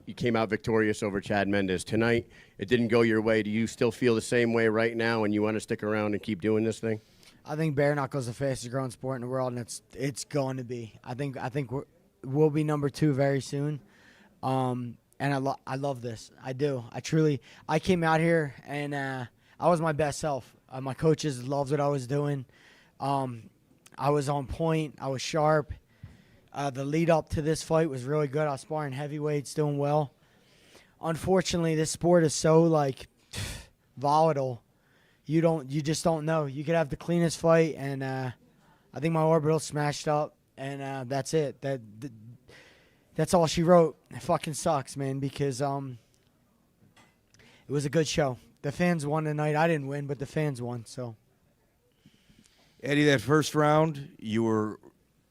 you came out victorious over Chad Mendes. Tonight, it didn't go your way. Do you still feel the same way right now, and you want to stick around and keep doing this thing? I think bare knuckles is the fastest growing sport in the world, and it's going to be. I think we'll be number 2 very soon. And I love this. I do. I came out here and I was my best self. My coaches loved what I was doing. I was on point. I was sharp. The lead up to this fight was really good. I was sparring heavyweights, doing well. Unfortunately, this sport is so volatile. You just don't know. You could have the cleanest fight, and I think my orbital smashed up, and that's it. That's all she wrote. It fucking sucks, man, because it was a good show. The fans won tonight. I didn't win, but the fans won. So, Eddie, that first round, you were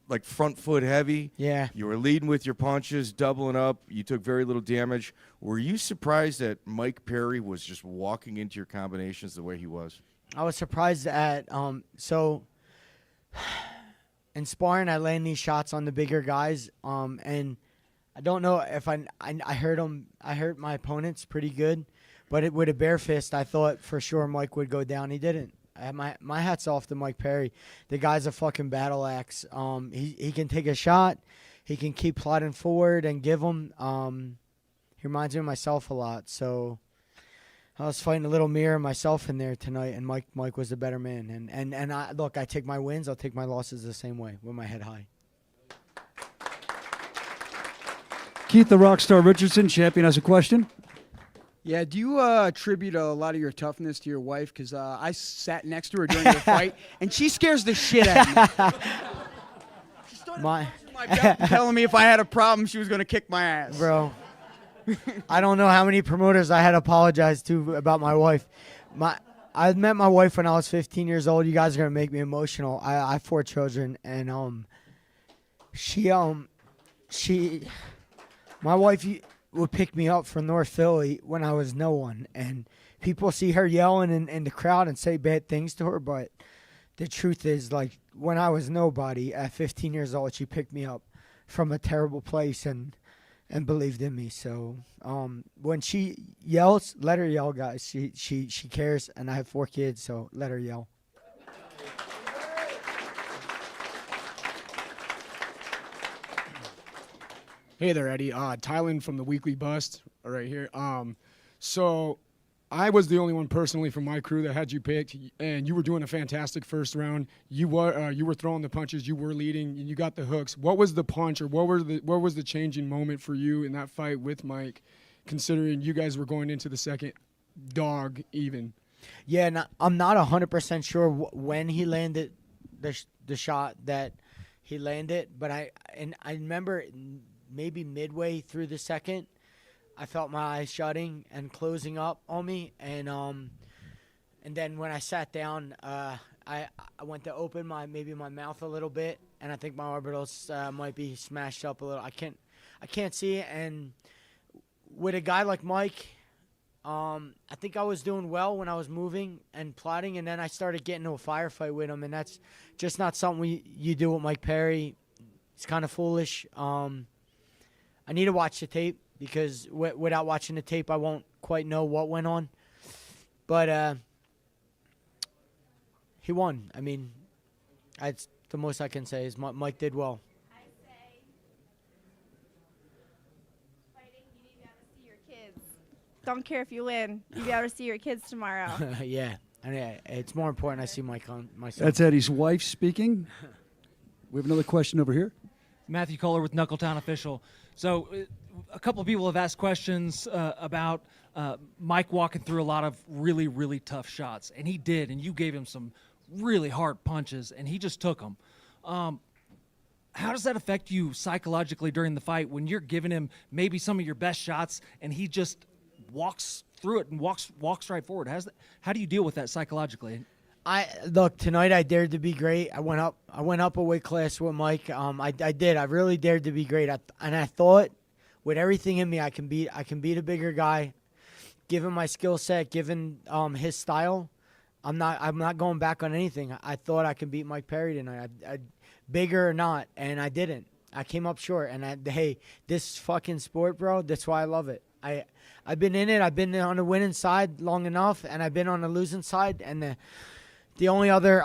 like front foot heavy. Yeah. You were leading with your punches, doubling up. You took very little damage. Were you surprised that Mike Perry was just walking into your combinations the way he was? I was surprised at so in sparring, I land these shots on the bigger guys, and I don't know if I hurt him. I hurt my opponents pretty good, but with a bare fist, I thought for sure Mike would go down. He didn't. My hat's off to Mike Perry. The guy's a fucking battle axe. He can take a shot. He can keep plodding forward and give them. He reminds me of myself a lot. So I was fighting a little mirror of myself in there tonight, and Mike was the better man. And I take my wins. I'll take my losses the same way, with my head high. Keith the Rockstar Richardson, champion, has a question. Yeah, do you attribute a lot of your toughness to your wife? Because I sat next to her during the fight, and she scares the shit out of me. She started punching my belt and telling me if I had a problem, she was going to kick my ass. Bro, I don't know how many promoters I had to apologize to about my wife. I met my wife when I was 15 years old. You guys are going to make me emotional. I have 4 children, and my wife would pick me up from North Philly when I was no one, and people see her yelling in the crowd and say bad things to her, but the truth is, when I was nobody at 15 years old, she picked me up from a terrible place and believed in me. So when she yells, let her yell, guys. She cares, and I have 4 kids, so let her yell. Hey there, Eddie. Tylen from the Weekly Bust right here. So I was the only one personally from my crew that had you picked, and you were doing a fantastic first round. You were throwing the punches, you were leading, and you got the hooks. What was the punch, or what was the changing moment for you in that fight with Mike, considering you guys were going into the second dog even? Yeah, I'm not 100% sure when he landed the shot that he landed, but I remember maybe midway through the second, I felt my eyes shutting and closing up on me, and then when I sat down, I went to open my mouth a little bit, and I think my orbitals might be smashed up a little. I can't see it, and with a guy like Mike, I think I was doing well when I was moving and plotting, and then I started getting into a firefight with him, and that's just not something you do with Mike Perry. It's kind of foolish. I need to watch the tape, because without watching the tape, I won't quite know what went on. But he won. I mean, that's the most I can say is Mike did well. I say, fighting, you need to be able to see your kids. Don't care if you win. You be able to see your kids tomorrow. Yeah. I mean, it's more important I see Mike on myself. That's Eddie's wife speaking. We have another question over here. Matthew Kohler with Knuckletown Official. So a couple of people have asked questions about Mike walking through a lot of really, really tough shots. And he did, and you gave him some really hard punches, and he just took them. How does that affect you psychologically during the fight when you're giving him maybe some of your best shots, and he just walks through it and walks right forward? How do you deal with that psychologically? Look, tonight I dared to be great. I went up a weight class with Mike. I did. I really dared to be great. And I thought, with everything in me, I can beat a bigger guy. Given my skill set, given his style, I'm not going back on anything. I thought I could beat Mike Perry tonight, bigger or not, and I didn't. I came up short. And hey, this fucking sport, bro, that's why I love it. I've been in it. I've been on the winning side long enough, and I've been on the losing side. And the only other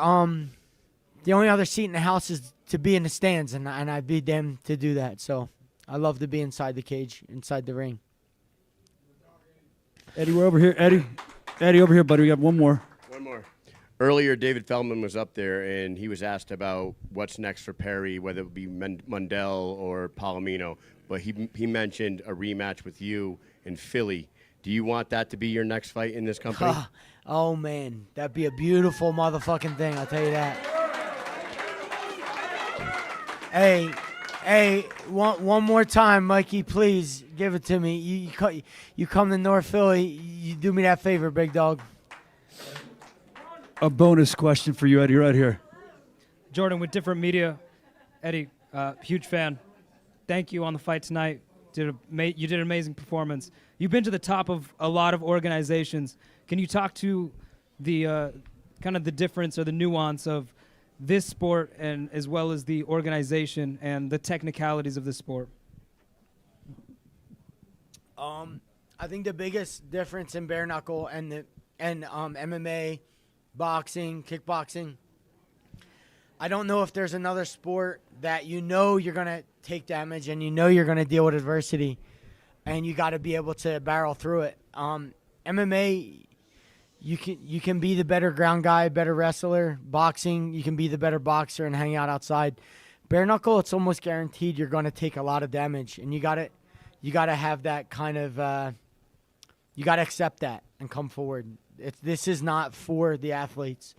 seat in the house is to be in the stands, and I'd be damned to do that. So I love to be inside the cage, inside the ring. Eddie, we're over here. Eddie, over here, buddy. We got one more. One more. Earlier, David Feldman was up there, and he was asked about what's next for Perry, whether it would be Mundell or Palomino. But he mentioned a rematch with you in Philly. Do you want that to be your next fight in this company? Oh, man. That'd be a beautiful motherfucking thing, I'll tell you that. Hey, one more time, Mikey, please give it to me. You come to North Philly, you do me that favor, big dog. A bonus question for you, Eddie, right here. Jordan, with different media, Eddie, huge fan. Thank you on the fight tonight. You did an amazing performance. You've been to the top of a lot of organizations. Can you talk to the kind of the difference or the nuance of this sport and as well as the organization and the technicalities of the sport? I think the biggest difference in bare knuckle and MMA, boxing, kickboxing, I don't know if there's another sport that you know you're going to take damage and you know you're going to deal with adversity and you got to be able to barrel through it. MMA, you can be the better ground guy, better wrestler. Boxing, you can be the better boxer and hang out outside. Bare knuckle, it's almost guaranteed you're going to take a lot of damage, and you got to have that kind of you got to accept that and come forward. This is not for the athletes.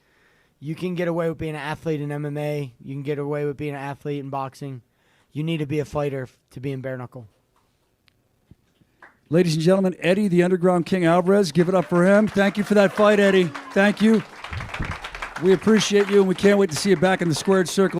You can get away with being an athlete in MMA. You can get away with being an athlete in boxing. You need to be a fighter to be in bare knuckle. Ladies and gentlemen, Eddie, the Underground King Alvarez. Give it up for him. Thank you for that fight, Eddie. Thank you. We appreciate you, and we can't wait to see you back in the squared circle.